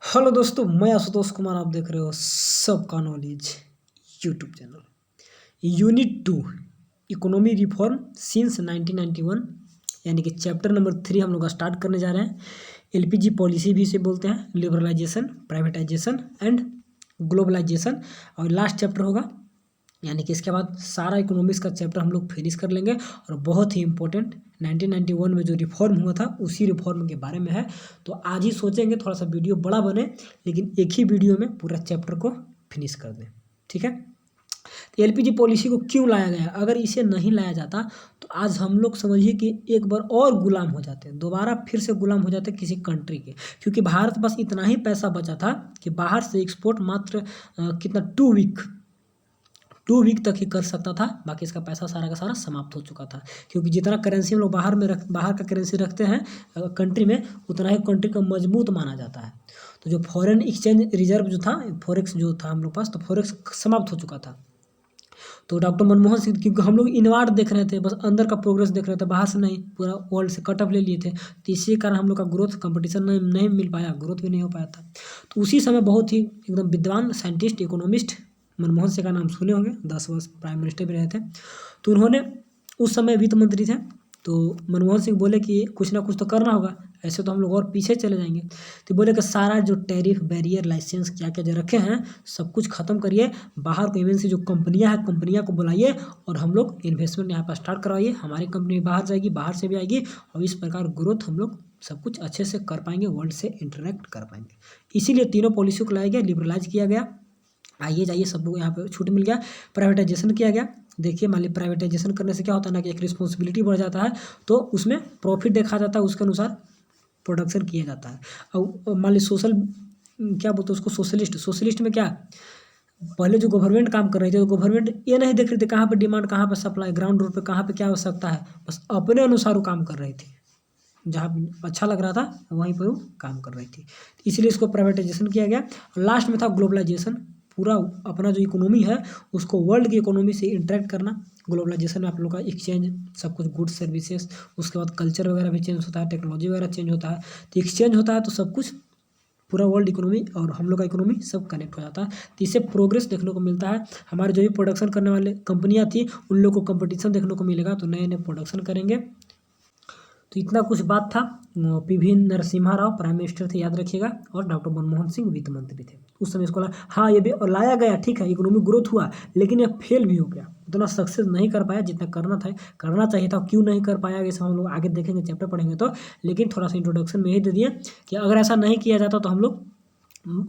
Hello दोस्तों, मैं आशुतोष कुमार। आप देख रहे हो सबका knowledge YouTube channel. Unit 2 economy reform since 1991 यानी कि चैप्टर नंबर 3 हम लोग स्टार्ट करने जा रहे हैं। एलपीजी पॉलिसी भी इसे बोलते हैं, लिबरलाइजेशन, प्राइवेटाइजेशन एंड ग्लोबलाइजेशन। और लास्ट चैप्टर होगा, यानी कि इसके बाद सारा इकोनॉमिक्स का चैप्टर हम लोग फिनिश कर लेंगे। और बहुत ही इंपॉर्टेंट 1991 में जो रिफॉर्म हुआ था उसी रिफॉर्म के बारे में है। तो आज ही सोचेंगे थोड़ा सा वीडियो बड़ा बने, लेकिन एक ही वीडियो में पूरा चैप्टर को फिनिश कर दें, ठीक है। तो एलपीजी पॉलिसी को क्यों लाया गया? अगर इसे नहीं लाया जाता तो आज हम लोग समझिए कि एक बार और गुलाम हो जाते, दोबारा फिर से गुलाम हो जाते किसी कंट्री के। क्योंकि भारत बस इतना ही पैसा बचा था कि बाहर से एक्सपोर्ट मात्र कितना 2 वीक तक ही कर सकता था। बाकी इसका पैसा सारा का सारा समाप्त हो चुका था। क्योंकि जितना करेंसी हम लोग बाहर का करेंसी रखते हैं कंट्री में, उतना ही कंट्री को मजबूत माना जाता है। तो जो फॉरेन एक्सचेंज रिजर्व जो था, फॉरेक्स जो था हम लोग पास, तो फॉरेक्स समाप्त हो चुका था। तो डॉक्टर मनमोहन सिंह, क्योंकि हम लोग इनवार्ड देख रहे थे, बस अंदर का प्रोग्रेस देख रहे थे, बाहर से नहीं, पूरा वर्ल्ड से कट ऑफ ले लिए थे। तो इसी कारण हम लोग का ग्रोथ कंपटीशन नहीं मिल पाया, ग्रोथ भी नहीं हो पाया था। तो उसी समय बहुत ही एकदम विद्वान साइंटिस्ट, इकोनॉमिस्ट मनमोहन सिंह का नाम सुने होंगे, 10 वर्ष प्राइम मिनिस्टर भी रहे थे। तो उन्होंने उस समय वित्त मंत्री थे। तो मनमोहन सिंह बोले कि कुछ ना कुछ तो करना होगा, ऐसे तो हम लोग और पीछे चले जाएंगे। तो बोले कि सारा जो टैरिफ, बैरियर, लाइसेंस क्या क्या जो रखे हैं सब कुछ ख़त्म करिए, बाहर को एमएनसी जो कंपनियां हैं कंपनियां को बुलाइए और हम लोग इन्वेस्टमेंट यहाँ पर स्टार्ट करवाइए। हमारी कंपनी बाहर जाएगी, बाहर से भी आएगी, और इस प्रकार ग्रोथ हम लोग सब कुछ अच्छे से कर पाएंगे, वर्ल्ड से इंटरेक्ट कर पाएंगे। इसीलिए तीनों पॉलिसी को लाया गया, लिबरलाइज किया गया, आइए जाइए सब लोग यहाँ पे छूट मिल गया। प्राइवेटाइजेशन किया गया। देखिए मान लीजिए प्राइवेटाइजेशन करने से क्या होता है ना कि एक रिस्पॉन्सिबिलिटी बढ़ जाता है, तो उसमें प्रॉफिट देखा जाता है, उसके अनुसार प्रोडक्शन किया जाता है। और मान लीजिए सोशल, क्या बोलते हैं उसको, सोशलिस्ट में क्या, पहले जो गवर्नमेंट काम कर रही थी, तो गवर्नमेंट ये नहीं देख रही थी कहाँ पे डिमांड, कहाँ पे सप्लाई, ग्राउंड रूट पे कहाँ पे क्या आवश्यकता है, बस अपने अनुसार वो काम कर रही थी। जहाँ अच्छा लग रहा था वहीं पर वो काम कर रही थी, इसलिए इसको प्राइवेटाइजेशन किया गया। लास्ट में था ग्लोबलाइजेशन, पूरा अपना जो इकोनॉमी है उसको वर्ल्ड की इकोनॉमी से इंटरेक्ट करना। ग्लोबलाइजेशन में आप लोग का एक्सचेंज, सब कुछ गुड्स सर्विसेज, उसके बाद कल्चर वगैरह भी चेंज होता है, टेक्नोलॉजी वगैरह चेंज होता है। तो एक्सचेंज होता है तो सब कुछ, पूरा वर्ल्ड इकोनॉमी और हम लोग का इकोनॉमी सब कनेक्ट हो जाता है। तो इससे प्रोग्रेस देखने को मिलता है। हमारे जो भी प्रोडक्शन करने वाले कंपनियां थी उन लोग को कंपटीशन देखने को मिलेगा, तो नए नए प्रोडक्शन करेंगे। तो इतना कुछ बात था। PV Narasimha Rao prime minister थे, याद रखिएगा, और डॉक्टर मनमोहन सिंह वित्त मंत्री थे उस समय। इसको हाँ ये भी लाया गया, ठीक है, इकोनॉमिक ग्रोथ हुआ, लेकिन ये फेल भी हो गया, उतना सक्सेस नहीं कर पाया जितना करना चाहिए था। क्यों नहीं कर पाया ये सब हम लोग आगे देखेंगे, चैप्टर पढ़ेंगे तो। लेकिन थोड़ा सा इंट्रोडक्शन में ही दे दिए कि अगर ऐसा नहीं किया जाता तो हम लोग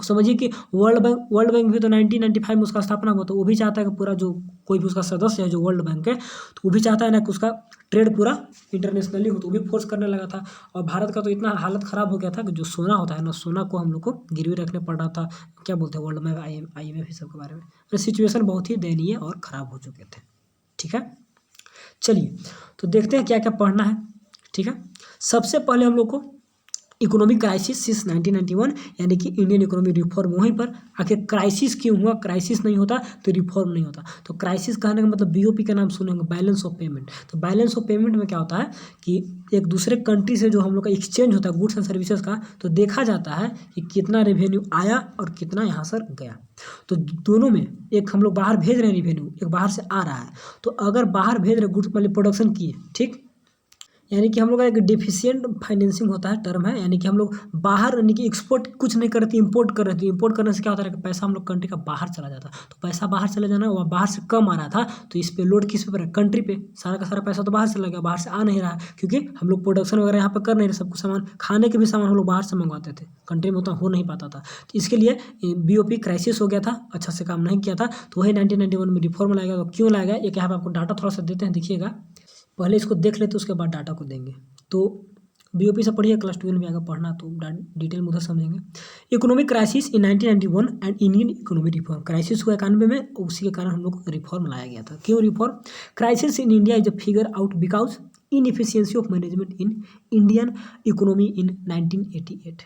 समझिए कि वर्ल्ड बैंक भी तो 1995 में उसका स्थापना हुआ, तो वो भी चाहता है कि पूरा जो कोई भी उसका सदस्य है जो वर्ल्ड बैंक है, तो वो भी चाहता है ना कि उसका ट्रेड पूरा इंटरनेशनली हो, तो वो भी फोर्स करने लगा था। और भारत का तो इतना हालत ख़राब हो गया था कि जो सोना होता है ना, सोना को हम लोग को गिरवी रखने पड़ रहा था। क्या बोलते हैं वर्ल्ड में, IMF इस सब के बारे में, तो सिचुएशन बहुत ही दयनीय और ख़राब हो चुके थे, ठीक है। चलिए तो देखते हैं क्या क्या पढ़ना है, ठीक है। सबसे पहले हम लोग को इकोनॉमिक क्राइसिस सिंस 1991 यानी कि इंडियन इकोनॉमी रिफॉर्म। वहीं पर आखिर क्राइसिस क्यों हुआ? क्राइसिस नहीं होता तो रिफॉर्म नहीं होता। तो क्राइसिस कहने का मतलब बीओपी का नाम सुने होंगे, बैलेंस ऑफ पेमेंट। तो बैलेंस ऑफ पेमेंट में क्या होता है कि एक दूसरे कंट्री से जो हम लोग का एक्सचेंज होता है गुड्स एंड सर्विसेज का, तो देखा जाता है कि कितना रेवेन्यू आया और कितना यहाँ से गया। तो दोनों में एक हम लोग बाहर भेज रहे हैं रेवेन्यू, एक बाहर से आ रहा है। तो अगर बाहर भेज रहे गुड्स मतलब प्रोडक्शन किए, ठीक, यानी कि हम लोग का एक डिफिशिएंट फाइनेंसिंग होता है, टर्म है, यानी कि हम लोग बाहर यानी कि एक्सपोर्ट कुछ नहीं कर रहे थे, इंपोर्ट कर रहे थे। इंपोर्ट करने से क्या होता है कि पैसा हम लोग कंट्री का बाहर चला जाता, तो पैसा बाहर चले जाना, वह बाहर से कम आ रहा था, तो इस पे लोड किस पे पड़ा? कंट्री पे। सारा का सारा पैसा तो बाहर चला गया, बाहर से आ नहीं रहा, क्योंकि हम लोग प्रोडक्शन वगैरह यहाँ पर कर नहीं रहे। सब कुछ सामान, खाने के भी सामान हम लोग बाहर से मंगवाते थे, कंट्री में उतना हो नहीं पाता था। तो इसके लिए बीओपी क्राइसिस हो गया था, अच्छा से काम नहीं किया था। तो वही 1991 में रिफॉर्म लाया गया। तो क्यों लाया गया, एक यहाँ पर आपको डाटा थोड़ा सा देते हैं, देखिएगा। पहले इसको देख लेते उसके बाद डाटा को देंगे। तो बीओपी से पढ़िए, क्लास 12 में आगे पढ़ना तो डिटेल में उधर समझेंगे। Economic crisis in 1991 and Indian economic reform. Crisis हुआ 91 में, उसी के कारण हम लोग रिफॉर्म लाया गया था। क्यों reform? Crisis in India is a figure out because inefficiency of management in Indian economy in 1988।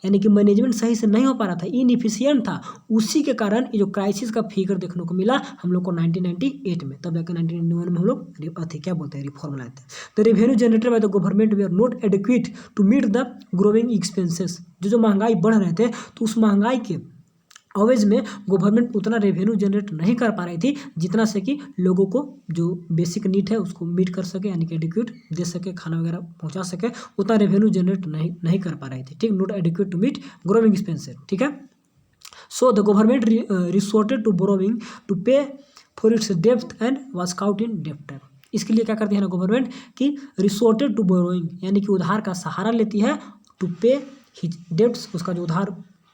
यानी कि मैनेजमेंट सही से नहीं हो पा रहा था, इनएफिशिएंट था। उसी के कारण ये जो क्राइसिस का फिगर देखने को मिला हम लोग को 1998 में, तब जाकर 1991 में हम लोग क्या बोलते हैं रिफॉर्म लाए थे। The revenue generated by the government were not adequate to meet the growing expenses. जो महंगाई बढ़ रहे थे तो उस महंगाई के अवेज में गवर्नमेंट उतना रेवेन्यू जनरेट नहीं कर पा रही थी जितना से कि लोगों को जो बेसिक नीड है उसको मीट कर सके, यानी कि एडिक्वेट दे सके, खाना वगैरह पहुंचा सके, उतना रेवेन्यू जनरेट नहीं कर पा रही थी। ठीक, not adequate to meet growing expenses. ठीक है, so the government resorted to borrowing to pay for its depth and was caught in डेप्ट। इसके लिए क्या करती है ना गवर्नमेंट कि रिसोर्टेड टू बोरोइंग, यानी कि उधार का सहारा लेती है, टू पे हिज डेप्ट्स, उसका जो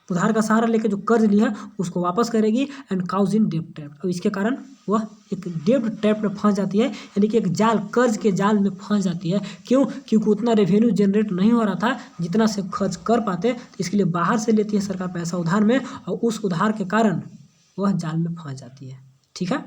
उधार का सहारा लेकर जो कर्ज लिया है उसको वापस करेगी, एंड काउज इन डेप्ट ट्रैप। अब इसके कारण वह एक डेप्ट ट्रैप में फंस जाती है, यानी कि एक जाल, कर्ज के जाल में फंस जाती है। क्यों? क्योंकि उतना रेवेन्यू जनरेट नहीं हो रहा था जितना से खर्च कर पाते, तो इसके लिए बाहर से लेती है सरकार पैसा उधार में, और उस उधार के कारण वह जाल में फंस जाती है। ठीक है,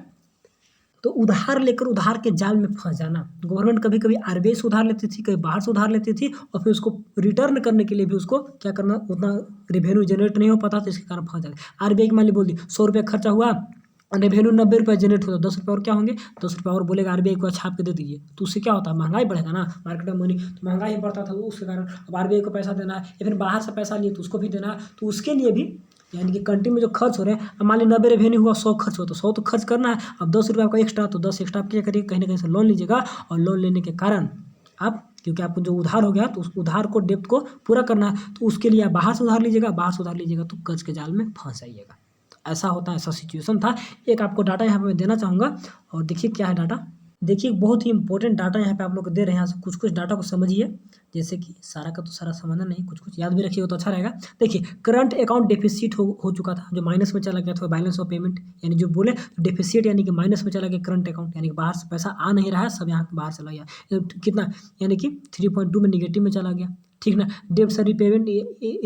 तो उधार लेकर उधार के जाल में फंस जाना। गवर्नमेंट कभी कभी आरबीआई से उधार लेती थी, कभी बाहर से उधार लेती थी, और फिर उसको रिटर्न करने के लिए भी उसको क्या करना, उतना रेवेन्यू जनरेट नहीं हो पाता, तो इसके कारण फंस जाते। आरबीआई की मान ली बोल दी 100 रुपये खर्चा हुआ, रेवेन्यू 90 रुपये जनरेट होता, 10 रुपये और क्या होंगे, 10 रुपये और बोलेगा आरबीआई को छाप के दे दीजिए, तो उससे क्या होता है, महंगाई बढ़ेगा ना, मार्केट में मनी, तो महंगाई बढ़ता था, तो उसके कारण अब आरबीआई को पैसा देना है, या फिर बाहर से पैसा लिए तो उसको भी देना है, तो उसके लिए भी यानी कि कंट्री में जो खर्च हो रहे हैं, अब मान ली 90 रेवेन्यू हुआ, 100 खर्च हुआ, तो 100 तो खर्च करना है। अब 10 रुपये आपका एक्स्ट्रा, तो 10 एक्स्ट्रा आप क्या करिए, कहीं ना कहीं से लोन लीजिएगा, और लोन लेने के कारण आप, क्योंकि आपको जो उधार हो गया तो उस उधार को, डेप्थ को पूरा करना है, तो उसके लिए आप बाहर से उधार लीजिएगा, तो कर्ज के जाल में फंस जाइएगा। तो ऐसा होता है, ऐसा सिचुएशन था। एक आपको डाटा यहाँ पे मैं देना चाहूँगा, और देखिए क्या है डाटा। देखिए बहुत ही इंपॉर्टेंट डाटा यहाँ पे आप लोग को दे रहे हैं, यहाँ से कुछ डाटा को समझिए, जैसे कि सारा का तो सारा समझना नहीं, कुछ याद भी रखिएगा तो अच्छा रहेगा। देखिए करंट अकाउंट डेफिसिट हो चुका था, जो माइनस में चला गया था, बैलेंस ऑफ पेमेंट, यानी जो बोले डेफिसिट यानी कि माइनस में चला गया करंट अकाउंट, यानी कि बाहर से पैसा आ नहीं रहा है, सब यहाँ बाहर चला गया, कितना, यानी कि 3.2 में निगेटिव में चला गया। ठीक ना, डेब्ट से रिपेमेंट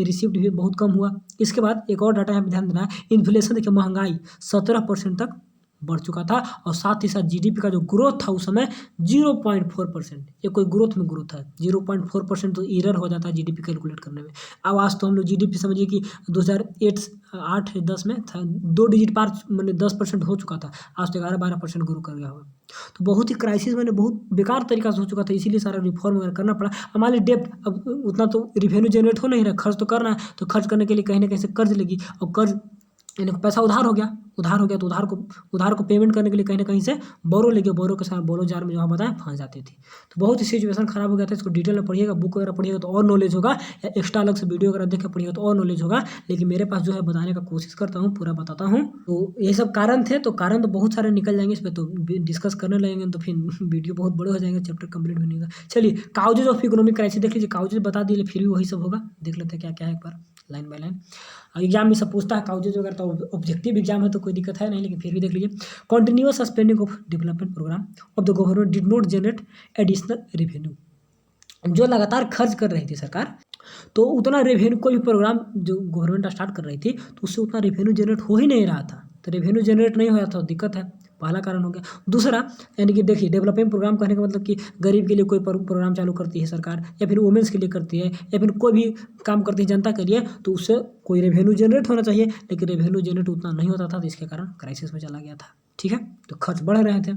रिसिप्ट भी बहुत कम हुआ। इसके बाद एक और डाटा यहाँ पे ध्यान देना है, इन्फ्लेशन, देखिए महंगाई 17% तक बढ़ चुका था, और साथ ही साथ जीडीपी का जो ग्रोथ था उस समय 0.4%, ये कोई ग्रोथ में ग्रोथ है, 0.4% तो एरर हो जाता है जीडीपी कैलकुलेट करने में। अब आज तो हम लोग जीडीपी समझिए कि 2008-10 में था, 2 डिजिट पार, मैंने 10% हो चुका था, आज तो 11-12% ग्रो कर गया होगा। तो बहुत ही क्राइसिस मैंने बहुत बेकार तरीका से हो चुका था, इसीलिए सारा रिफॉर्म वगैरह करना पड़ा। हमारे डेप्ट, अब उतना तो रेवेन्यू जनरेट हो नहीं रहा, खर्च तो करना है, तो खर्च करने के लिए कहीं ना कहीं से कर्ज लेगी, और कर्ज यानी पैसा उधार हो गया तो उधार को पेमेंट करने के लिए कहीं ना कहीं से बोरो लेके, बोरो के साथ बोरो जार में जो बताया फंस जाती थी। तो बहुत ही सिचुएशन खराब हो गया था। इसको डिटेल में पढ़िएगा, बुक वगैरह पढ़िएगा तो और नॉलेज होगा, या एक्स्ट्रा अलग से वीडियो वगैरह देख के पढ़िएगा तो और नॉलेज होगा। लेकिन मेरे पास जो है बताने का कोशिश करता हूँ, पूरा बताता हूँ। तो ये सब कारण थे, तो कारण तो बहुत सारे निकल जाएंगे, इस पर तो डिस्कस करने लगेंगे तो फिर वीडियो बहुत बड़े हो जाएंगे, चैप्टर कंप्लीट भी नहीं होगा। चलिए काउजेज ऑफ इकोनॉमिक क्राइसिस देख लीजिए, काउजेज बता दिए, फिर भी वही सब होगा, देख लेते हैं क्या क्या है एक बार लाइन बाय लाइन। एग्जाम में सब पूछता है काउजेज वगैरह, तो ऑब्जेक्टिव एग्जाम है तो कोई दिक्कत है नहीं, लेकिन फिर भी देख लीजिए। Continuous spending of development programme of the government did not generate additional revenue. जो लगातार खर्च कर रही थी सरकार, तो उतना रेवेन्यू, कोई भी प्रोग्राम जो गवर्नमेंट स्टार्ट कर रही थी तो उससे उतना रेवेन्यू जनरेट हो ही नहीं रहा था, तो रेवेन्यू जनरेट नहीं हो रहा था, दिक्कत है, पहला कारण हो गया। दूसरा यानी कि देखिए डेवलपमेंट प्रोग्राम कहने का मतलब कि गरीब के लिए कोई प्रोग्राम चालू करती है सरकार, या फिर वुमेंस के लिए करती है, या फिर कोई भी काम करती है जनता के लिए, तो उससे कोई रेवेन्यू जनरेट होना चाहिए, लेकिन रेवेन्यू जनरेट उतना नहीं होता था, तो इसके कारण क्राइसिस में चला गया था। ठीक है, तो खर्च बढ़ रहे थे,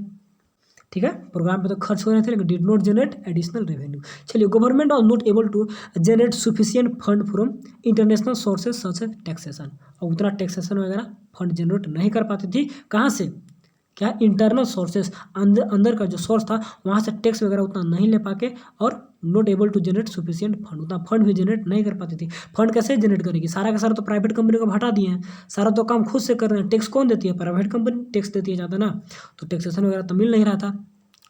ठीक है, प्रोग्राम पे तो खर्च हो रहे थे, लेकिन did not generate additional revenue. चलिए, government was not able to generate sufficient fund from international sources such as taxation, और उतना टैक्सेशन वगैरह फंड जनरेट नहीं कर पाती थी। कहाँ से, क्या, इंटरनल सोर्सेज, अंदर का जो सोर्स था वहाँ से टैक्स वगैरह उतना नहीं ले पाके, और not able to generate sufficient fund, उतना फंड भी जनरेट नहीं कर पाती थी। फंड कैसे जनरेट करेगी, सारा का सारा तो प्राइवेट कंपनी को हटा दिए हैं, सारा तो काम खुद से कर रहे हैं। टैक्स कौन देती है, प्राइवेट कंपनी टैक्स देती है ज़्यादा ना, तो टैक्सेशन वगैरह तो मिल नहीं रहा था।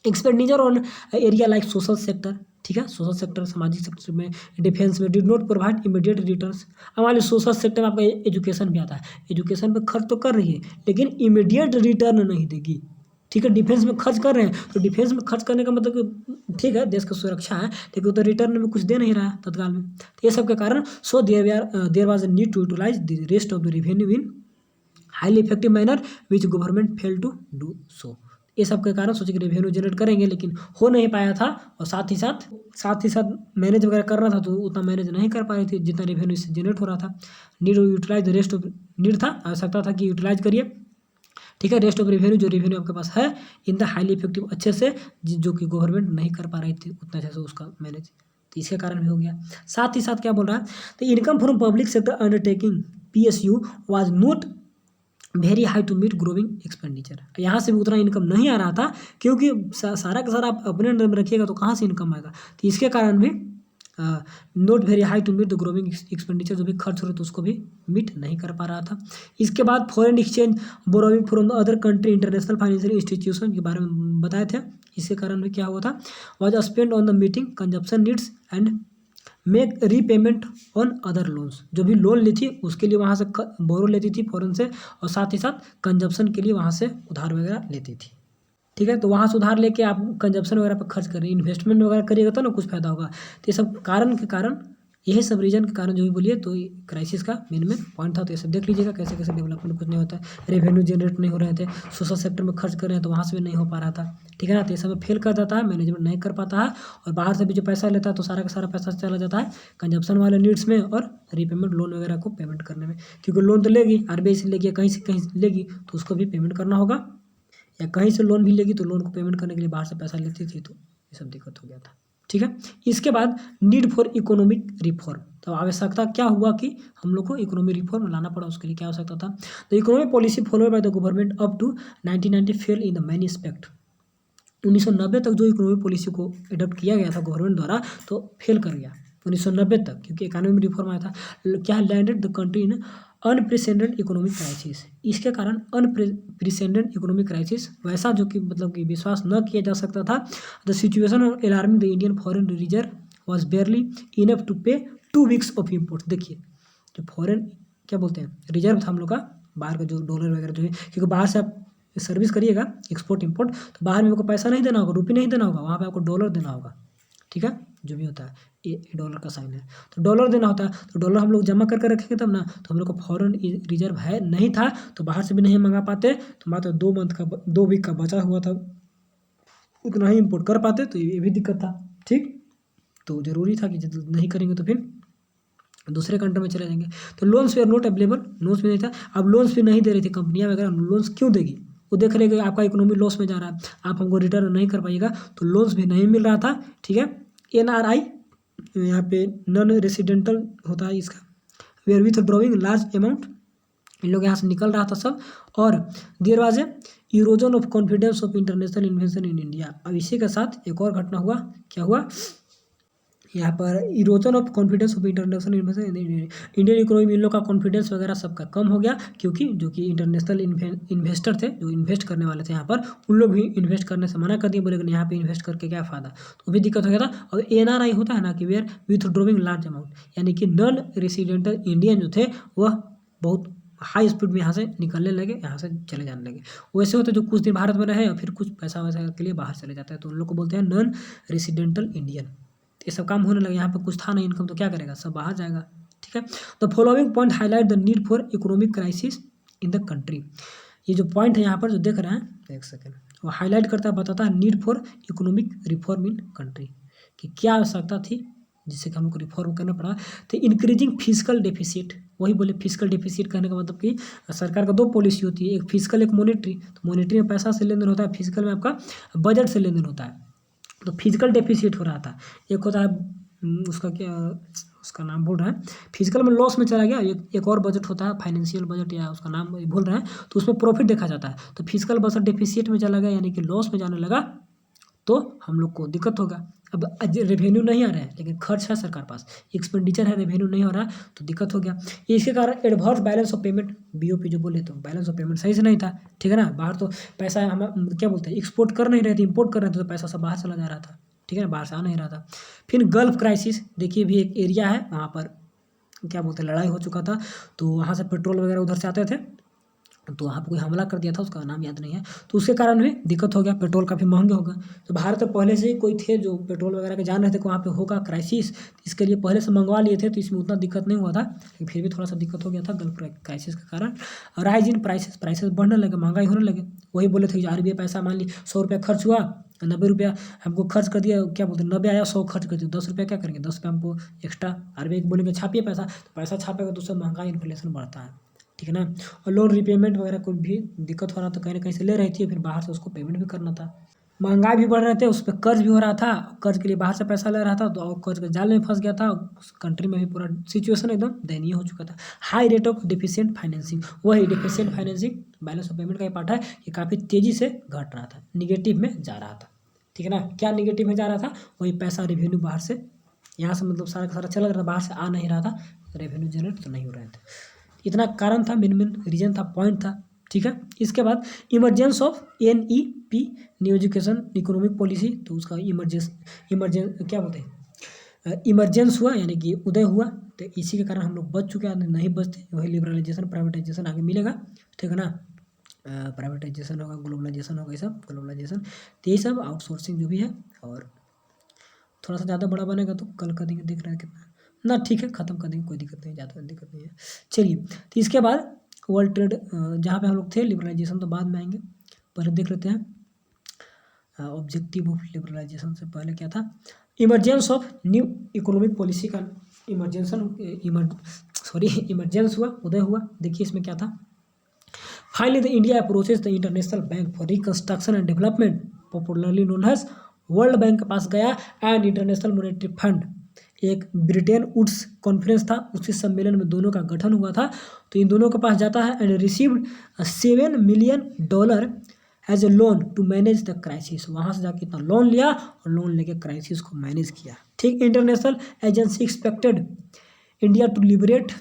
Expenditure on area like social sector, ठीक है, सोशल सेक्टर, सामाजिक सेक्टर में, डिफेंस में, did not provide immediate returns. हमारे सोशल सेक्टर में आपका एजुकेशन भी आता है, एजुकेशन पे खर्च तो कर रही है लेकिन इमीडिएट रिटर्न नहीं देगी। ठीक है, डिफेंस में खर्च कर रहे हैं, तो डिफेंस में खर्च करने का मतलब ठीक है देश का सुरक्षा है, लेकिन तो रिटर्न में कुछ दे नहीं रहा है तत्काल में। तो ये सब के कारण so there was a need to utilise the rest of the revenue in highly effective manner which government fail to do so. ये सब के कारण सोचे कि रेवेन्यू जनरेट करेंगे, लेकिन हो नहीं पाया था। और साथ ही साथ मैनेज वगैरह कर रहा था, तो उतना मैनेज नहीं कर पा रही थी जितना रेवेन्यू इससे जनरेट हो रहा था। Need utilise the rest of need था, आवश्यकता था कि यूटिलाइज करिए, ठीक है, रेस्ट ऑफ रेवेन्यू, जो रेवेन्यू आपके पास है इन द हाईली इफेक्टिव, अच्छे से, जो कि गवर्नमेंट नहीं कर पा रही थी उतना अच्छे से उसका मैनेज, तो इसके कारण भी हो गया। साथ ही साथ क्या बोल रहा है, तो income from public sector undertaking PSU was not very high to meet growing expenditure. यहाँ से भी उतना इनकम नहीं आ रहा था, क्योंकि सारा का सारा आप अपने अंडर में रखिएगा तो कहाँ से इनकम आएगा। तो इसके कारण भी not very high to meet the growing expenditure, जो भी खर्च हो रहे थे उसको भी मीट नहीं कर पा रहा था। इसके बाद foreign exchange borrowing from the other country international financial institution के बारे में बताए थे। इसके कारण भी क्या हुआ था, was spend on the meeting consumption needs and make repayment on other loans. जो भी लोन ली थी उसके लिए वहाँ से बोरो लेती थी फॉरेन से, और साथ ही साथ कंजप्शन के लिए वहाँ से उधार वगैरह लेती थी, ठीक है। तो वहाँ से उधार लेके आप कंजप्शन वगैरह पर खर्च करें, इन्वेस्टमेंट वगैरह करिएगा तो ना कुछ फायदा होगा। तो ये सब कारण के कारण, यही सब रीजन के कारण जो भी बोलिए, तो क्राइसिस का मेन पॉइंट था। तो ये सब देख लीजिएगा कैसे कैसे डेवलपमेंट कुछ नहीं होता है, रेवेन्यू जनरेट नहीं हो रहे थे, सोशल सेक्टर में खर्च कर रहे हैं तो वहाँ से भी नहीं हो पा रहा था, ठीक है ना। तो ये सब फेल कर जाता है, मैनेजमेंट नहीं कर पाता है, और बाहर से भी जो पैसा लेता है तो सारा का सारा पैसा चला जाता है कंजप्शन वाले नीड्स में और रीपेमेंट लोन वगैरह को पेमेंट करने में, क्योंकि लोन तो लेगी RBI से लेगी या कहीं से कहीं लेगी तो उसको भी पेमेंट करना होगा, या कहीं से लोन भी लेगी तो लोन को पेमेंट करने के लिए बाहर से पैसा लेती थी, तो ये सब दिक्कत हो गया था, ठीक है। इसके बाद नीड फॉर इकोनॉमिक रिफॉर्म, तो आवश्यकता क्या हुआ कि हम लोग को इकोनॉमिक रिफॉर्म लाना पड़ा। उसके लिए क्या आवश्यकता था, the economic policy followed by the government up to 1990 fail in the many aspect. 1990 तक जो इकोनॉमिक पॉलिसी को एडॉप्ट किया गया था गवर्नमेंट द्वारा, तो फेल कर गया 1990 तक, क्योंकि इकोनॉमिक रिफॉर्म आया था। क्या landed the country in unprecedented economic crisis. इसके कारण अनप्रेसिडेंट इकोनॉमिक क्राइसिस, वैसा जो कि मतलब कि विश्वास न किया जा सकता था। The situation alarming the Indian foreign reserve was barely enough to pay 2 weeks of import. देखिए, जो फॉरेन क्या बोलते हैं रिजर्व था हम लोग का, बाहर का जो डॉलर वगैरह जो है, क्योंकि बाहर से आप सर्विस करिएगा एक्सपोर्ट इम्पोर्ट, तो बाहर में आपको पैसा नहीं देना होगा, रुपये नहीं देना होगा, वहाँ पे आपको डॉलर देना होगा, ठीक है। जो भी होता है ये डॉलर का साइन है, तो डॉलर देना होता है। तो डॉलर हम लोग जमा करके रखेंगे तब ना, तो हम लोग का फॉरेन रिजर्व है नहीं था, तो बाहर से भी नहीं मंगा पाते, तो मात्र 2 वीक का बचा हुआ था, उतना ही इम्पोर्ट कर पाते, तो ये भी दिक्कत था, ठीक। तो ज़रूरी था कि जब नहीं करेंगे तो फिर दूसरे कंट्री में चले जाएंगे। तो loans were not available, loans भी नहीं था। अब लोन्स भी नहीं दे रही थी कंपनियां वगैरह, लोन्स क्यों देगी, वो देख रहे कि आपका इकोनॉमी लॉस में जा रहा है, आप हमको रिटर्न नहीं कर पाइएगा, तो लोन्स भी नहीं मिल रहा था, ठीक है। NRI यहाँ पे नॉन रेसिडेंटल होता है इसका, where withdrawing large amount, इन लोग यहाँ से निकल रहा था सब। और there was a erosion of confidence of international investor in India. अब इसी के साथ एक और घटना हुआ, क्या हुआ यहाँ पर, erosion of confidence of international investor Indian economy में इन लोग का कॉन्फिडेंस वगैरह सबका कम हो गया, क्योंकि जो कि इंटरनेशनल इन्वेस्टर थे, जो इन्वेस्ट करने वाले थे यहाँ पर, उन लोग भी इन्वेस्ट करने से मना कर दिए, बोले कि यहाँ पे इन्वेस्ट करके क्या फ़ायदा, तो भी दिक्कत हो गया था। और NRI होता है ना कि were withdrawing large amount, यानी कि नॉन रेसिडेंटल इंडियन जो थे वह बहुत हाई स्पीड में यहाँ से निकलने लगे, यहाँ से चले जाने लगे। वैसे होते जो कुछ दिन भारत में रहे और फिर कुछ पैसा वैसा के लिए बाहर चले जाते हैं, तो उन लोग को बोलते हैं नॉन रेसिडेंटल इंडियन। ये सब काम होने लगे, यहाँ पे कुछ था नहीं इनकम, तो क्या करेगा, सब बाहर जाएगा, ठीक है। The following point highlight the need for economic crisis in the country. ये जो पॉइंट है यहाँ पर जो देख रहे हैं, एक सेकेंड, वो हाईलाइट करता है, बताता है need for economic reform in country, कि क्या आवश्यकता थी जिससे कि हम लोग को रिफॉर्म करना पड़ा। तो इंक्रीजिंग फिजिकल डेफिसिट, वही बोले फिजिकल डेफिसिट कहने का मतलब कि सरकार का 2 पॉलिसी होती है, एक फिजिकल एक मॉनेटरी। तो मॉनेटरी में पैसा से लेन देन होता है, फिजिकल में आपका बजट से लेन देन होता है। तो फिजिकल डेफिसिट हो रहा था, एक होता है उसका क्या, उसका नाम भूल रहे हैं, फिजिकल में लॉस में चला गया, एक और बजट होता है फाइनेंशियल बजट, या उसका नाम भूल रहे हैं, तो उसमें प्रॉफिट देखा जाता है। तो फिजिकल बजट डेफिसिट में चला गया, यानी कि लॉस में जाने लगा, तो हम लोग को दिक्कत होगा। अब रेवेन्यू नहीं आ रहा है लेकिन खर्च है सरकार पास, एक्सपेंडिचर है, रेवेन्यू नहीं हो रहा है, तो दिक्कत हो गया। इसके कारण adverse balance of payment, BOP जो बोले, तो बैलेंस ऑफ पेमेंट सही से नहीं था, ठीक है ना। बाहर तो पैसा हम क्या बोलते हैं, एक्सपोर्ट कर नहीं रहे थे, इम्पोर्ट कर रहे थे, तो पैसा सब बाहर चला जा रहा था, ठीक है ना, बाहर से आ नहीं रहा था। फिर गल्फ क्राइसिस, देखिए भी एक एरिया है, वहाँ पर क्या बोलते हैं लड़ाई हो चुका था, तो वहाँ से पेट्रोल वगैरह उधर से आते थे, तो वहाँ पर कोई हमला कर दिया था, उसका नाम याद नहीं है, तो उसके कारण भी दिक्कत हो गया, पेट्रोल काफ़ी महंगे हो गए। तो भारत में पहले से ही कोई थे जो पेट्रोल वगैरह के जान रहे थे कि वहाँ पे होगा क्राइसिस, इसके लिए पहले से मंगवा लिए थे, तो इसमें उतना दिक्कत नहीं हुआ था, लेकिन फिर भी थोड़ा सा दिक्कत हो गया था गल्फ क्राइसिस के कारण। राइज इन प्राइसेस बढ़ने लगे, महंगाई होने लगे, वही बोले थे कि RBI पैसा मान ली 100 रुपया खर्च हुआ, 90 रुपया हमको खर्च कर दिया, क्या बोलते हैं 90 आया 100 खर्च कर दिया, 10 रुपया क्या करेंगे, 10 रुपया हमको एक्स्ट्रा RBI को बोलेंगे छापिए पैसा, तो पैसा छापेगा तो उससे महंगाई इन्फ्लेशन बढ़ता है, ठीक है ना। और लोन रिपेमेंट वगैरह कोई भी दिक्कत हो रहा तो कहीं ना कहीं से ले रही थी, फिर बाहर से उसको पेमेंट भी करना था, महंगाई भी बढ़ रहे थे, उस पर कर्ज भी हो रहा था, कर्ज के लिए बाहर से पैसा ले रहा था, तो कर्ज के जाल में फंस गया था, उस कंट्री में भी पूरा सिचुएशन एकदम दयनीय हो चुका था। High rate of deficient financing, वही deficient financing balance of payment का ही पार्ट है कि काफ़ी तेज़ी से घट रहा था, निगेटिव में जा रहा था, ठीक है ना। क्या निगेटिव में जा रहा था, वही पैसा रेवेन्यू बाहर से, यहाँ से मतलब सारा का सारा चला रहा था, बाहर से आ नहीं रहा था, रेवेन्यू जनरेट तो नहीं हो रहे थे। इतना कारण था, मेन रीजन था, पॉइंट था, ठीक है। इसके बाद emergence of NEP new education economic policy, तो उसका इमरजेंस क्या बोलते हैं, इमरजेंस हुआ यानी कि उदय हुआ, तो इसी के कारण हम लोग बच चुके हैं, नहीं बचते, वही लिबरलाइजेशन प्राइवेटाइजेशन आगे मिलेगा, ठीक है ना। प्राइवेटाइजेशन होगा, ग्लोबलाइजेशन होगा, ये सब ग्लोबलाइजेशन, तो यही सब आउटसोर्सिंग जो भी है, और थोड़ा सा ज़्यादा बड़ा बनेगा तो कल का दिन देख रहे हैं कितना ना, ठीक है ख़त्म कर देंगे, कोई दिक्कत नहीं, ज़्यादा दिक्कत नहीं है। चलिए, तो इसके बाद वर्ल्ड ट्रेड, जहाँ पे हम लोग थे, लिबरलाइजेशन तो बाद में आएंगे, पहले देख लेते हैं ऑब्जेक्टिव ऑफ लिबरलाइजेशन से पहले क्या था, emergence of new economic policy का इमरजेंस हुआ, उदय हुआ। देखिए इसमें क्या था, finally the India approaches the International Bank for Reconstruction and Development, popularly known as World Bank के पास गया, एंड इंटरनेशनल मॉनेटरी फंड, एक ब्रिटेन वुड्स कॉन्फ्रेंस था, उसी सम्मेलन में दोनों का गठन हुआ था, तो इन दोनों के पास जाता है, and received $7 million as a loan to manage the crisis, वहाँ से जाके इतना लोन लिया और लोन लेके क्राइसिस को मैनेज किया, ठीक। International agency expected India to liberate,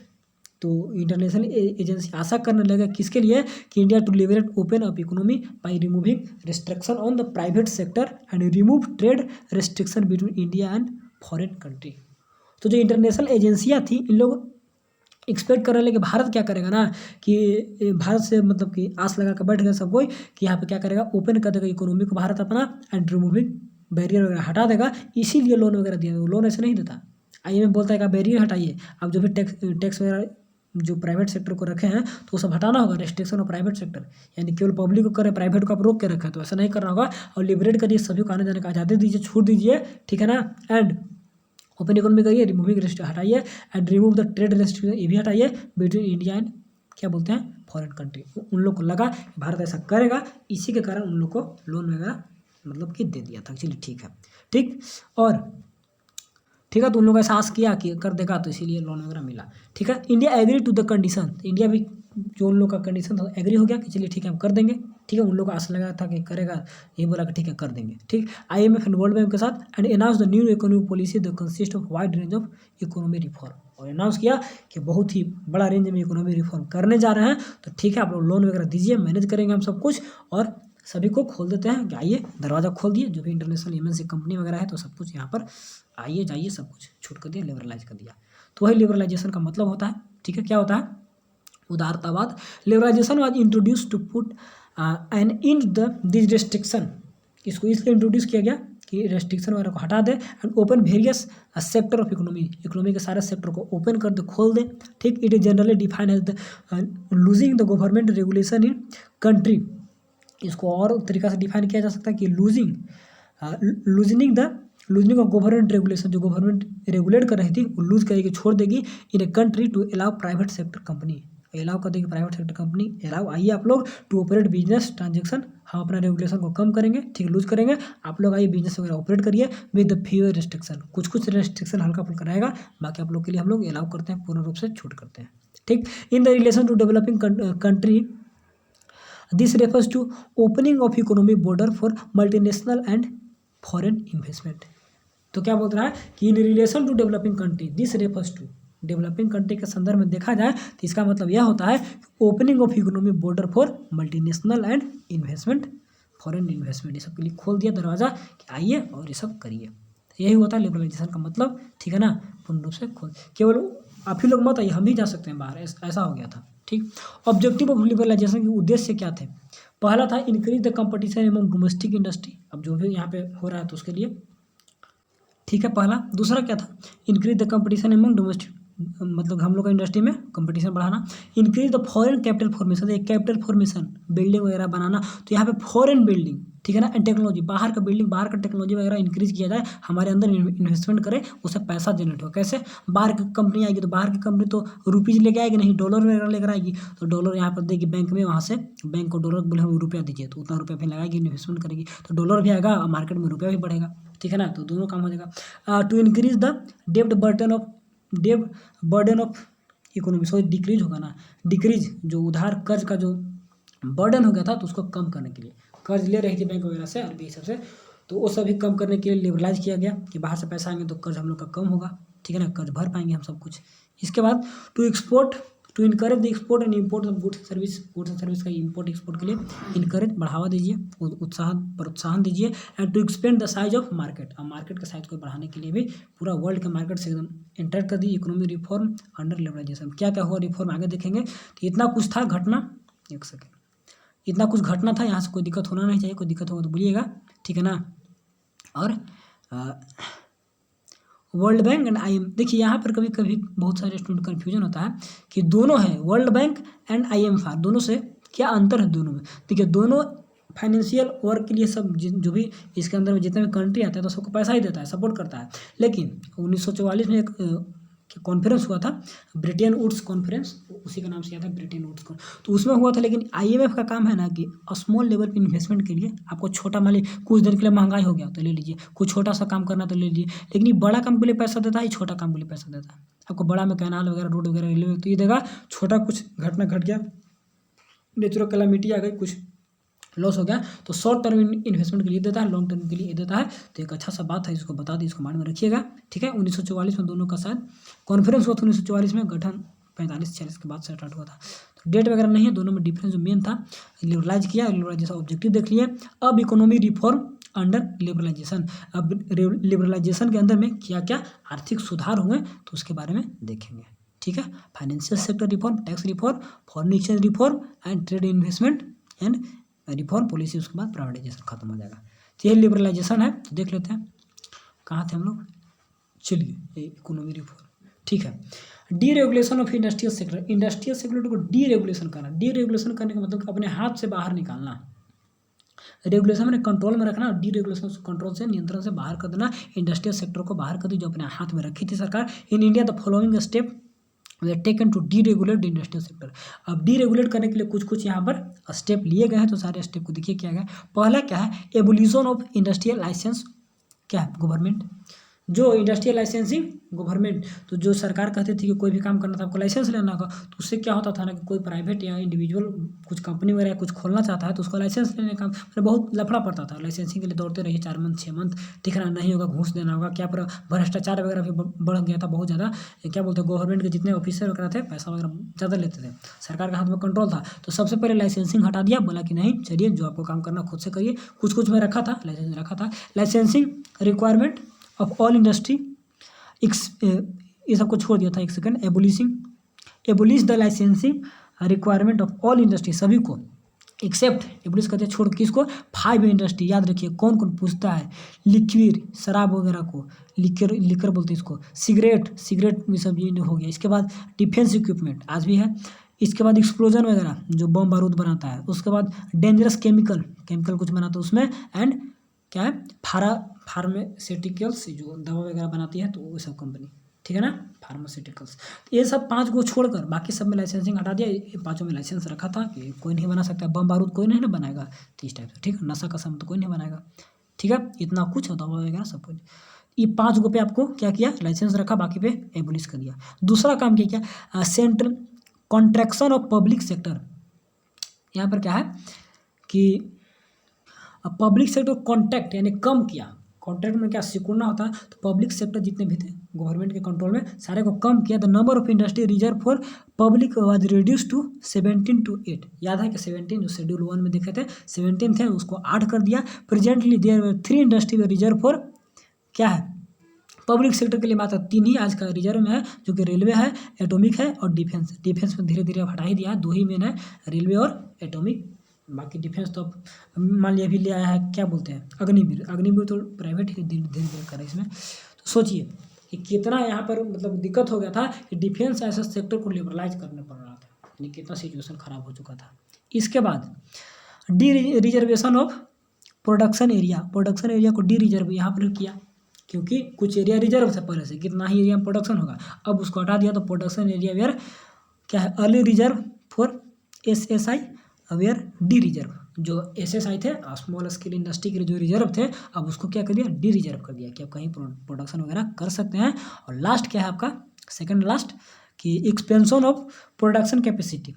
तो इंटरनेशनल एजेंसी आशा करने लगा किसके लिए, कि India to liberate open up economy by removing restriction on the private sector and remove trade restriction between India and foreign country. तो जो इंटरनेशनल एजेंसियाँ थी, इन लोग एक्सपेक्ट कर रहे हैं कि भारत क्या करेगा ना, कि भारत से मतलब कि आस लगा कर बैठ गया सब कोई, कि यहाँ पे क्या करेगा, ओपन कर देगा इकोनॉमी को भारत अपना, एंड रिमूविंग बैरियर वगैरह हटा देगा, इसीलिए लोन वगैरह दिया। लोन ऐसे नहीं देता, IMF बोलता है कि बैरियर हटाइए, अब जो भी टैक्स वगैरह जो प्राइवेट सेक्टर को रखे हैं तो वो सब हटाना होगा, रेस्ट्रिक्शन ऑफ प्राइवेट सेक्टर, यानी केवल पब्लिक को करे, प्राइवेट को आप रोक के रखा है, तो ऐसा नहीं करना होगा, और लिबरेट करिए, सभी को आने जाने का आज़ादी दीजिए, छूट दीजिए, ठीक है ना, एंड ओपन इकोनॉमी करिए, रिमूविंग रेस्ट्रिक्शन हटाइए, and remove the trade restriction, ये भी हटाइए, बिटवीन इंडिया एंड क्या बोलते हैं फॉरेन कंट्री। उन लोग को लगा कि भारत ऐसा करेगा, इसी के कारण उन लोग को लोन वगैरह मतलब कि दे दिया था। चलिए ठीक है, ठीक, और ठीक है, तो उन लोगों ने एहसास किया कि कर देगा, तो इसीलिए लोन वगैरह मिला, ठीक है। India agree to the condition, India भी जो उन लोग का कंडीशन था एग्री हो गया कि चलिए ठीक है हम कर देंगे, ठीक है। उन लोग को आशा लगा था कि करेगा, ये बोला कि ठीक है कर देंगे, ठीक। IMF एंड वर्ल्ड बैंक के साथ, and announce the new economic policy the consist of wide range of economy reform, और अनाउंस किया कि बहुत ही बड़ा रेंज में इकोनॉमी रिफॉर्म करने जा रहे हैं, तो ठीक है आप लोग लोन वगैरह दीजिए, मैनेज करेंगे हम सब कुछ, और सभी को खोल देते हैं कि आइए, दरवाज़ा खोल दिए, जो भी इंटरनेशनल MNC कंपनी वगैरह है, तो सब कुछ यहाँ पर आइए जाइए, सब कुछ छूट कर दिया, लिबरलाइज कर दिया। तो वही लिबरलाइजेशन का मतलब होता है, ठीक है। क्या होता है, उदारतावाद। Liberalisation was introduce to put an in the this restriction, इसको इसलिए इंट्रोड्यूस किया गया कि रेस्ट्रिक्शन वगैरह को हटा दे, and open various sector of economy के सारे सेक्टर को ओपन कर दे, खोल दे, ठीक। It is generally define as the loosing the government regulation in country, इसको और तरीका से डिफाइन किया जा सकता है कि लूजनिंग ऑफ गवर्नमेंट रेगुलेशन, जो गवर्नमेंट रेगुलेट कर रही थी वो लूज करेगी, छोड़ देगी, in a country to allow private sector company, allow कर देगी प्राइवेट सेक्टर कंपनी, अलाउ आइए आप लोग टू ऑपरेट बिजनेस ट्रांजेक्शन, हम अपना रेगुलेशन को कम करेंगे, ठीक, लूज करेंगे, आप लोग आइए बिजनेस वगैरह ऑपरेट करिए विद द फ्यूअर रेस्ट्रिक्शन, कुछ रेस्ट्रिक्शन हल्का फुल्का रहेगा, बाकी आप लोग के लिए हम लोग अलाउ करते हैं, पूर्ण रूप से छूट करते हैं, ठीक। In the relation to developing country, this refers to opening of economic border for multinational and foreign investment. तो क्या बोल रहा है कि in relation to developing country, this refers to developing country के संदर्भ में देखा जाए तो इसका मतलब यह होता है opening of economic border for multinational and investment, foreign investment, ये सब के लिए खोल दिया दरवाज़ा कि आइए और ये सब करिए, तो यही होता है लिबरलाइजेशन का मतलब, ठीक है ना। पूर्ण रूप से खोल, केवल आप ही लोग मत आइए, हम भी जा सकते हैं बाहर, ऐसा हो गया था, ठीक। ऑब्जेक्टिव ऑफ लिबरलाइजेशन के उद्देश्य क्या थे, पहला था increase the competition among domestic industry, अब जो भी यहाँ पे हो रहा है तो उसके लिए, ठीक है, पहला। दूसरा क्या था, इंक्रीज द कंपटीशन एमंग मतलब हम लोग का इंडस्ट्री में कंपटीशन बढ़ाना। Increase the foreign capital formation, एक कैपिटल फॉर्मेशन बिल्डिंग वगैरह बनाना, तो यहाँ पे फॉरेन बिल्डिंग, ठीक है ना, एंड टेक्नोलॉजी, बाहर का बिल्डिंग, बाहर का टेक्नोलॉजी वगैरह इंक्रीज किया जाए, हमारे अंदर इन्वेस्टमेंट करे, उससे पैसा जनरेट हो। कैसे? बाहर की कंपनी आएगी तो बाहर की कंपनी तो रुपीज़ लेके आएगी नहीं, डॉलर वगैरह लेकर आएगी, तो डॉलर यहाँ पर देगी बैंक में, वहाँ से बैंक को डॉलर बोले हम रुपया दीजिए, तो उतना रुपया फिर लगाएगी, इन्वेस्टमेंट करेगी, तो डॉलर भी आएगा और मार्केट में रुपया भी बढ़ेगा, ठीक है ना, तो दोनों काम हो जाएगा। टू इंक्रीज द डेब्ट burden of economy, so decrease होगा ना, डिक्रीज जो उधार कर्ज का जो बर्डन हो गया था, तो उसको कम करने के लिए, कर्ज ले रही थी बैंक वगैरह से आरबीआई सबसे, तो वो सभी कम करने के लिए लिबरलाइज किया गया कि बाहर से पैसा आएंगे तो कर्ज हम लोग का कम होगा, ठीक है ना, कर्ज भर पाएंगे हम सब कुछ। इसके बाद to encourage the export and import of goods and service का इम्पोर्ट एक्सपोर्ट के लिए इनकरेज बढ़ावा दीजिए, प्रोत्साहन दीजिए। And to expand the size of market, अब मार्केट के साइज को बढ़ाने के लिए भी पूरा वर्ल्ड के मार्केट से एकदम इंटर कर दी। इकोनॉमी रिफॉर्म अंडर लिबरलाइजेशन, क्या क्या हुआ रिफॉर्म आगे देखेंगे। तो इतना कुछ था घटना, एक सेकेंड, इतना कुछ घटना था, यहाँ से कोई दिक्कत होना नहीं चाहिए, कोई दिक्कत होगा तो बोलिएगा, ठीक है ना। और वर्ल्ड बैंक एंड IMF, देखिए यहाँ पर कभी कभी बहुत सारे स्टूडेंट कन्फ्यूजन होता है कि दोनों है, वर्ल्ड बैंक एंड IMF, दोनों से क्या अंतर है दोनों में। देखिए दोनों फाइनेंशियल वर्क के लिए सब जो भी इसके अंदर में जितने भी कंट्री आता है तो सबको पैसा ही देता है, सपोर्ट करता है। लेकिन 1944 में एक कॉन्फ्रेंस हुआ था, ब्रिटेन वुड्स कॉन्फ्रेंस, उसी का नाम से आता है ब्रिटेन वुड्स, तो उसमें हुआ था। लेकिन IMF का काम है ना कि स्मॉल लेवल पे इन्वेस्टमेंट के लिए, आपको छोटा मान लीजिए कुछ दिन के लिए महंगाई हो गया तो ले लीजिए, कुछ छोटा सा काम करना तो ले लीजिए, लेकिन ये बड़ा काम के लिए पैसा देता है, छोटा काम के लिए पैसा देता है। आपको बड़ा में कैनाल वगैरह, रोड वगैरह, रेलवे तो ये देगा, छोटा कुछ घटना घट गया, नेचुरल कैलामिटी आ गई, कुछ लॉस हो गया, तो शॉर्ट टर्म इन्वेस्टमेंट के लिए देता है, लॉन्ग टर्म के लिए देता है। तो एक अच्छा सा बात है, इसको बता दी, इसको माइंड में रखिएगा, ठीक है। 1944 में दोनों का शायद कॉन्फ्रेंस हुआ था, 1944 में, गठन 45-46 के बाद से स्टार्ट हुआ था। तो डेट वगैरह नहीं है, दोनों में डिफरेंस जो मेन था, लिबरलाइज किया, लिबरलाइजेशन ऑब्जेक्टिव देख लिए। अब इकोनॉमी रिफॉर्म अंडर लिबरलाइजेशन, अब लिबरलाइजेशन के अंदर में क्या क्या आर्थिक सुधार हुए तो उसके बारे में देखेंगे, ठीक है। Financial sector reform, tax reform, foreign exchange reform and trade investment and reform policy, उसके बाद प्राइवेटाइजेशन खत्म हो जाएगा। तो ये लिबरलाइजेशन है, तो देख लेते हैं कहाँ थे हम लोग। चलिए इकोनॉमी रिफॉर्म, ठीक है। डीरेगुलेशन ऑफ इंडस्ट्रियल सेक्टर को डीरेगुलेशन करना, डीरेगुलेशन करने का मतलब अपने हाथ से बाहर निकालना, रेगुलेशन में कंट्रोल में रखना, और डीरेगुलेशन कंट्रोल से, नियंत्रण से बाहर कर देना, इंडस्ट्रियल सेक्टर को बाहर कर दी जो अपने हाथ में रखी थी सरकार। In India the following step were taken to deregulate the industrial sector, अब डीरेगुलेट करने के लिए कुछ कुछ यहाँ पर स्टेप लिए गए हैं, तो सारे स्टेप को देखिए क्या गया। पहला क्या है, एबोल्यूशन ऑफ इंडस्ट्रियल लाइसेंस, क्या है, गवर्नमेंट, जो इंडस्ट्रियल लाइसेंसिंग गवर्नमेंट, तो जो सरकार कहती थी कि कोई भी काम करना था आपको लाइसेंस लेना होगा, तो उससे क्या होता था ना कि कोई प्राइवेट या इंडिविजुअल कुछ कंपनी वगैरह कुछ खोलना चाहता है तो उसको लाइसेंस लेने का बहुत लफड़ा पड़ता था, लाइसेंसिंग के लिए दौड़ते रहिए 4 मंथ 6 मंथ, ठीक है ना, नहीं होगा, घूस देना होगा, क्या पर भ्रष्टाचार वगैरह भी बढ़ गया था बहुत ज़्यादा। क्या बोलते हैं, गवर्नमेंट के जितने ऑफिसर वगैरह थे पैसा वगैरह ज़्यादा लेते थे, सरकार के हाथ में कंट्रोल था, तो सबसे पहले लाइसेंसिंग हटा दिया, बोला कि नहीं चलिए जो आपको काम करना खुद से करिए, कुछ कुछ में रखा था, लाइसेंस रखा था। लाइसेंसिंग रिक्वायरमेमेंट ऑफ ऑल इंडस्ट्री, ये सबको छोड़ दिया था। एक second, abolish the licensing requirement of all industry, सभी को एक्सेप्ट, एबोलिश कहते हैं छोड़, किसको, 5 इंडस्ट्री, याद रखिए कौन कौन पूछता है, लिक्विड शराब वगैरह को, लिकर बोलते हैं इसको, सिगरेट में सब ये हो गया। इसके बाद डिफेंस इक्विपमेंट आज भी है, इसके बाद एक्सप्लोजन वगैरह जो बम बारूद बनाता है, उसके बाद डेंजरस केमिकल कुछ बनाता है उसमें, एंड क्या है, फार्मास्यूटिकल्स जो दवा वगैरह बनाती है, तो वो सब कंपनी, ठीक है ना, फार्मास्यूटिकल्स। ये सब 5 को छोड़कर बाकी सब में लाइसेंसिंग हटा दिया, ये 5 में लाइसेंस रखा था कि कोई नहीं बना सकता, बम बारूद कोई नहीं ना बनाएगा, तो इस टाइप से, ठीक है, नशा का सामान तो कोई नहीं बनाएगा, ठीक है, इतना कुछ दवा वगैरह सब कुछ, ये 5 को पे आपको क्या किया, लाइसेंस रखा, बाकी पे एबोलिश कर दिया। दूसरा काम क्या, central contraction of public sector, यहाँ पर क्या है कि पब्लिक सेक्टर कॉन्ट्रैक्ट यानी कम किया, कॉन्ट्रैक्ट में क्या सिकुड़ना होता है, तो पब्लिक सेक्टर जितने भी थे गवर्नमेंट के कंट्रोल में सारे को कम किया। The number of industry reserve for public was reduce to 17 to 8, याद है कि 17 जो शेड्यूल 1 में देखे थे 17 थे, उसको 8 कर दिया। Presently there were 3 industry reserve for, क्या है, पब्लिक सेक्टर के लिए मात्र 3 ही आज का रिजर्व में है, जो कि रेलवे है, एटॉमिक है और डिफेंस में धीरे धीरे हटा ही दिया है, 2 ही मेन है, रेलवे और एटॉमिक, बाकी डिफेंस तो मान लिया अभी ले आया है, क्या बोलते हैं, अग्निवीर तो प्राइवेट ही धीरे धीरे कर रहा है इसमें। तो सोचिए कि कितना यहाँ पर मतलब दिक्कत हो गया था कि डिफेंस ऐसे सेक्टर को लिबरलाइज करने पड़ रहा था, यानी कितना सिचुएशन खराब हो चुका था। इसके बाद D reservation of production area को डी रिजर्व यहाँ पर किया, क्योंकि कुछ एरिया रिजर्व था पहले से, कितना ही एरिया में प्रोडक्शन होगा, अब उसको हटा दिया। तो प्रोडक्शन एरिया वेयर क्या है, early reserve for SSI, were dereserve, जो SSI थे स्मॉल स्केल इंडस्ट्री के जो रिजर्व थे, अब उसको क्या कर दिया, डी रिजर्व कर दिया कि आप कहीं प्रोडक्शन वगैरह कर सकते हैं। और लास्ट क्या है आपका, सेकंड लास्ट, कि एक्सपेंशन ऑफ प्रोडक्शन कैपेसिटी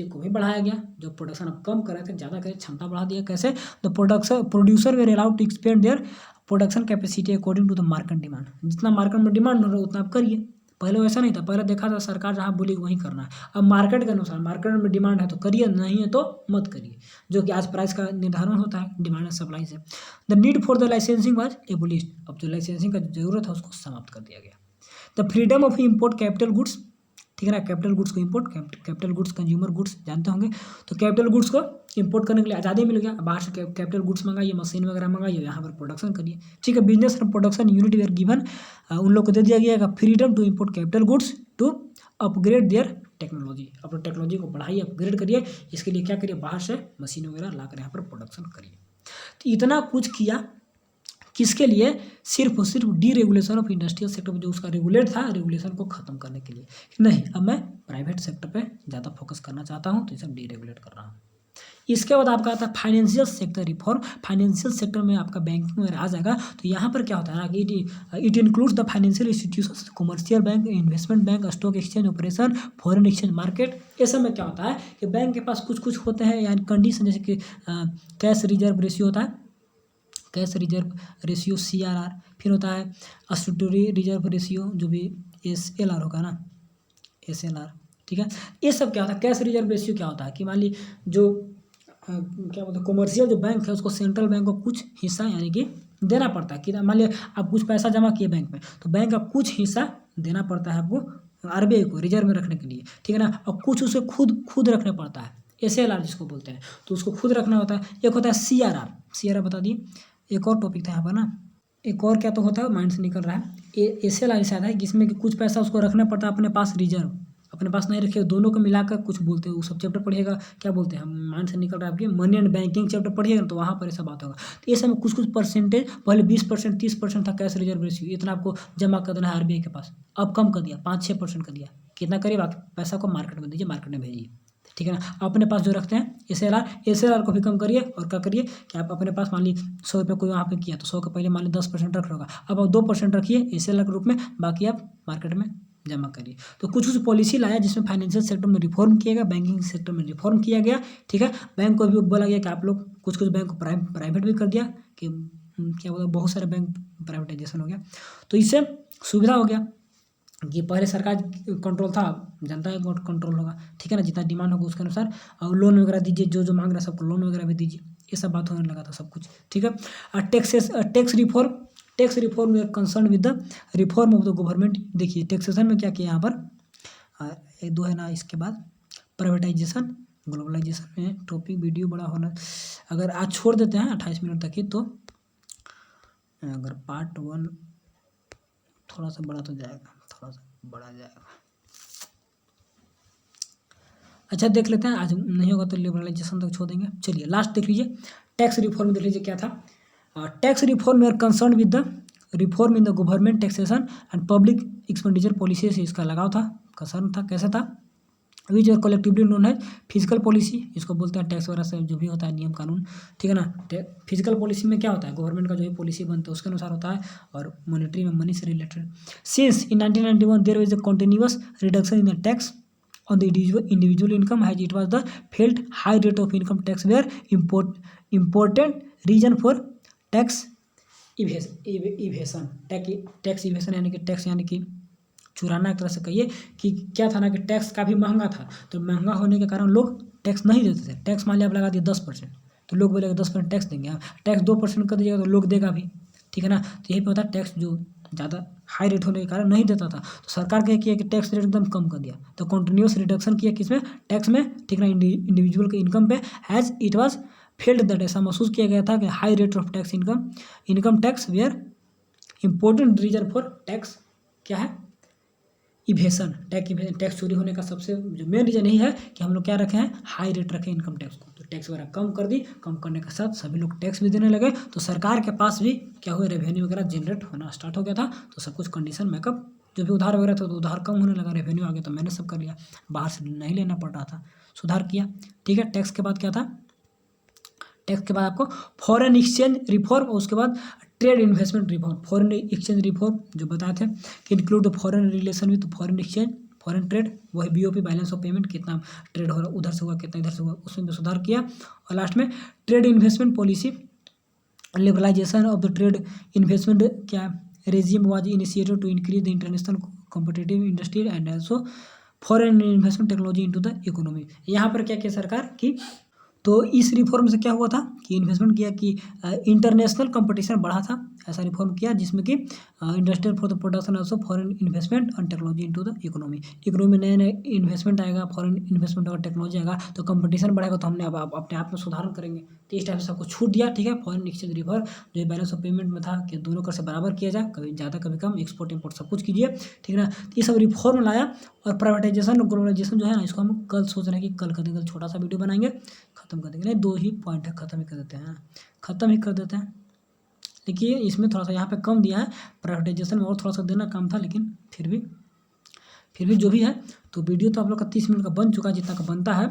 को भी बढ़ाया गया। जो प्रोडक्शन अब कम कर रहे थे ज़्यादा करें, क्षमता बढ़ा दिया। कैसे, the producer were allowed to expand their production capacity according to the market demand. जितना मार्केट में डिमांड हो रहा है उतना आप करिए। पहले वैसा नहीं था, पहले देखा था सरकार जहाँ बोली वहीं करना है। अब मार्केट के अनुसार, मार्केट में डिमांड है तो करिए, नहीं है तो मत करिए, जो कि आज प्राइस का निर्धारण होता है डिमांड एंड सप्लाई से। The need for the licensing was एबोलिश्ड। अब जो लाइसेंसिंग का जरूरत है उसको समाप्त कर दिया गया। The freedom of import capital goods, ठीक है ना, कैपिटल गुड्स को import, capital goods consumer goods जानते होंगे, तो कैपिटल गुड्स को इंपोर्ट करने के लिए आज़ादी मिल गया। बाहर से कैपिटल गुड्स मंगाइए, मशीन वगैरह मंगाइए, यहाँ पर प्रोडक्शन करिए, ठीक है। Business and production unit were given, उन लोग को दे दिया गया freedom to import capital goods to upgrade their technology. अपने टेक्नोलॉजी को बढ़ाइए, अपग्रेड करिए। इसके लिए क्या करिए, बाहर से मशीन वगैरह लाकर यहाँ पर प्रोडक्शन करिए। तो इतना कुछ किया किसके लिए, सिर्फ और सिर्फ D regulation of industrial sector, जो उसका रेगुलेट था, रेगुलेशन को खत्म करने के लिए। नहीं, अब मैं प्राइवेट सेक्टर पे ज़्यादा फोकस करना चाहता हूँ, तो इसे डी रेगुलेट कर रहा हूँ। इसके बाद आपका आता है financial sector reform. Financial sector में आपका बैंकिंग वगैरह आ जाएगा। तो यहाँ पर क्या होता है ना कि it includes the financial institutions, commercial bank, investment bank, stock exchange operation, foreign exchange market. ये सब में क्या होता है कि बैंक के पास कुछ कुछ होते हैं यानी कंडीशन, जैसे कि कैश रिजर्व रेशियो होता है, कैश रिजर्व रेशियो CRR, फिर होता है स्टैट्यूटरी रिजर्व रेशियो, जो भी SLR होगा ना, SLR, ठीक है। ये सब क्या होता है, कैश रिजर्व रेशियो क्या होता है कि मान ली जो क्या बोलते हैं कमर्शियल जो बैंक है उसको सेंट्रल बैंक को कुछ हिस्सा यानी कि देना पड़ता है। कि मान लिया आप कुछ पैसा जमा किए बैंक में, तो बैंक का कुछ हिस्सा देना पड़ता है आपको RBI को रिजर्व में रखने के लिए, ठीक है ना। और कुछ उसे खुद रखना पड़ता है, SLR जिसको बोलते हैं, तो उसको खुद रखना होता है। एक होता है CRR बता दिए। एक और टॉपिक था यहाँ पर ना, एक और क्या तो होता है माइंड से निकल रहा है, SLR शायद है, जिसमें कि कुछ पैसा उसको रखना पड़ता है अपने पास रिजर्व, अपने पास नहीं रखे, दोनों को मिलाकर कुछ बोलते हैं। वो सब चैप्टर पढ़िएगा, क्या बोलते हैं, माइंड से निकल रहा है आपके, मनी एंड बैंकिंग चैप्टर पढ़िएगा तो वहाँ पर ऐसा बात होगा। तो ये सब कुछ परसेंटेज, पहले 20% 30% था कैश रिजर्व रेशियो, इतना आपको जमा कर देना है RBI के पास। अब कम कर दिया, 5-6% कर दिया। कितना करिए, बाकी पैसा को मार्केट में दीजिए, मार्केट में भेजिए, ठीक है ना। अपने पास जो रखते हैं SLR को भी कम करिए। और क्या करिए कि आप अपने पास मान ली 100 रुपये कोई वहाँ पे किया, तो 100 का पहले मान ली 10% रख होगा, अब आप 2% रखिए SLR के रूप में, बाकी आप मार्केट में जमा करिए। तो कुछ पॉलिसी लाया जिसमें फाइनेंशियल सेक्टर में रिफॉर्म किया गया, बैंकिंग सेक्टर में रिफॉर्म किया गया, ठीक है। बैंक को भी बोला गया कि आप लोग कुछ बैंक को प्राइवेट भी कर दिया, कि क्या बोला, बहुत सारे बैंक प्राइवेटाइजेशन हो गया। तो इससे सुविधा हो गया कि पहले सरकार कंट्रोल था, जनता का कंट्रोल होगा, ठीक है ना। जितना डिमांड होगा उसके अनुसार, और लोन वगैरह दीजिए, जो मांग रहा है सबको लोन वगैरह भी दीजिए, ये सब बात होने लगा था सब कुछ, ठीक है। और टैक्स रिफॉर्म में concern with the reform of the government. देखिए टैक्सेशन में क्या किया यहाँ पर, एक दो है ना, इसके बाद प्राइवेटाइजेशन, ग्लोबलाइजेशन में टॉपिक वीडियो बड़ा होना, अगर आज छोड़ देते हैं 28 मिनट तक ही, तो अगर पार्ट 1 थोड़ा सा बड़ा तो जाएगा, थोड़ा सा बड़ा जाएगा। अच्छा देख लेते हैं, आज नहीं होगा तो लिबरलाइजेशन तक छोड़ देंगे। चलिए लास्ट देख लीजिए, टैक्स रिफॉर्म देख लीजिए क्या था। Tax reform are concern with the reform in the government taxation and public expenditure policy से इसका लगाव था, कंसर्न था। कैसे था, विच और कलेक्टिवली नोन है फिजिकल पॉलिसी, इसको बोलते हैं टैक्स वगैरह से जो भी होता है नियम कानून, ठीक है ना। फिजिकल पॉलिसी में क्या होता है, गवर्नमेंट का जो भी पॉलिसी बनता है उसके अनुसार होता है, और मॉनेटरी में मनी से related. Since in 1991 there was a continuous reduction in the tax on the individual income as it was the felt high rate of income tax were important reason for tax evasion। Tax evasion यानी कि tax यानी कि चुराना, एक तरह से कहिए कि क्या था ना कि टैक्स काफ़ी महंगा था, तो महंगा होने के कारण लोग टैक्स नहीं देते थे। टैक्स मान लिया आप लगा दिए 10%, तो लोग बोलेगा 10% टैक्स देंगे, टैक्स 2% कर दीजिएगा तो लोग देगा भी, ठीक है ना। तो यही पे होता है टैक्स जो ज़्यादा हाई रेट होने के कारण नहीं देता था, तो सरकार क्या किया कि टैक्स रेट एकदम कम कर दिया। तो कंटिन्यूस रिडक्शन किया किसमें, टैक्स में, ठीक है ना, इंडिविजुअल के इनकम पे, as it was felt that, ऐसा महसूस किया गया था कि high rate of tax income tax were important reason for tax क्या है? इवेशन, टैक्स चोरी होने का सबसे जो मेन रीज़न यही है कि हम लोग क्या रखे हैं, हाई रेट रखे इनकम टैक्स को। तो टैक्स वगैरह कम कर दी, कम करने के साथ सभी लोग टैक्स भी देने लगे, तो सरकार के पास भी क्या हुआ, रेवेन्यू वगैरह जनरेट होना स्टार्ट हो गया था। तो सब कुछ कंडीशन मेकअप, जो भी उधार वगैरह था तो उधार कम होने लगा, रेवेन्यू आ गया तो मैंने सब कर लिया, बाहर से नहीं लेना पड़ रहा था, सुधार किया। ठीक है, टैक्स के बाद क्या था, टैक्स के बाद आपको फॉरेन एक्सचेंज रिफॉर्म, और उसके बाद trade investment reform. Foreign exchange reform जो बताए थे कि include the foreign relation with foreign exchange, foreign trade, वही बीओपी, बैलेंस ऑफ पेमेंट, कितना ट्रेड हो रहा उधर से हुआ, कितना इधर से हुआ, उसमें भी सुधार किया। और लास्ट में trade investment policy liberalisation of the trade investment क्या regime was initiated to increase the international competitive industry and also foreign investment technology into the economy। यहाँ पर क्या किया सरकार की, तो इस रिफॉर्म से क्या हुआ था कि इन्वेस्टमेंट किया कि इंटरनेशनल कंपटीशन बढ़ा था, ऐसा रिफॉर्म किया जिसमें कि industrial for the production also foreign investment and technology into the economy. Economy में नए नए इन्वेस्टमेंट आएगा, फॉरेन इन्वेस्टमेंट और टेक्नोलॉजी आएगा, तो कंपटीशन बढ़ेगा, तो हमने अब अपने आप में सुधार करेंगे। तो इस टाइप से सबको छूट दिया। ठीक है, फॉरेन एक्सचेंज रिफॉर्म जो बैलेंस ऑफ पेमेंट में था कि दोनों कर से बराबर किया जाए, कभी ज़्यादा कभी कम, एक्सपोर्ट इम्पोर्ट सब कुछ कीजिए। ठीक है ना, तो ये सब रिफॉर्म लाया। और प्राइवेटाइजेशन और ग्लोबलाइजेशन जो है ना, इसको हम कल सोच रहे हैं कि कल कर देंगे, कल छोटा सा वीडियो बनाएंगे, खत्म कर देंगे। नहीं, 2 ही पॉइंट है, खत्म ही कर देते हैं, खत्म ही कर देते हैं। देखिए इसमें थोड़ा सा यहाँ पे कम दिया है, प्राइवेटाइजेशन में और थोड़ा सा देना कम था, लेकिन फिर भी जो भी है, तो वीडियो तो आप लोग का 30 मिनट का बन चुका है, जितना का बनता है।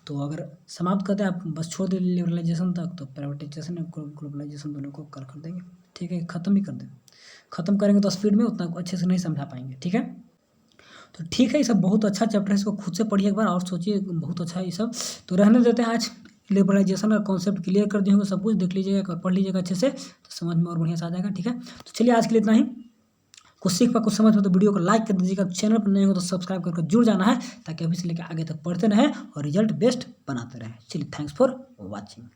तो अगर समाप्त करते हैं, आप बस छोड़ दें लिबरलाइजेशन तक, तो प्राइवेटाइजेशन और ग्लोबलाइजेशन दोनों को कल कर देंगे। ठीक है, ख़त्म ही कर दें, ख़त्म करेंगे तो स्पीड में उतना अच्छे से नहीं समझा पाएंगे। ठीक है, तो ठीक है, ये सब बहुत अच्छा चैप्टर है, इसको खुद से पढ़िए एक बार और सोचिए, बहुत अच्छा है ये सब। तो रहने देते हैं आज, लिबरलाइजेशन का कॉन्सेप्ट क्लियर कर दिए होंगे, सब कुछ देख लीजिएगा, पढ़ लीजिएगा अच्छे से, तो समझ में और बढ़िया से आ जाएगा। ठीक है, तो चलिए आज के लिए इतना ही। कुछ सीख पा, कुछ समझ में तो वीडियो को लाइक कर दीजिएगा, चैनल पर नए हो तो सब्सक्राइब करके जुड़ जाना है, ताकि अभी से लेकर आगे तक पढ़ते रहें और रिजल्ट बेस्ट बनाते रहें। चलिए, थैंक्स फॉर वॉचिंग।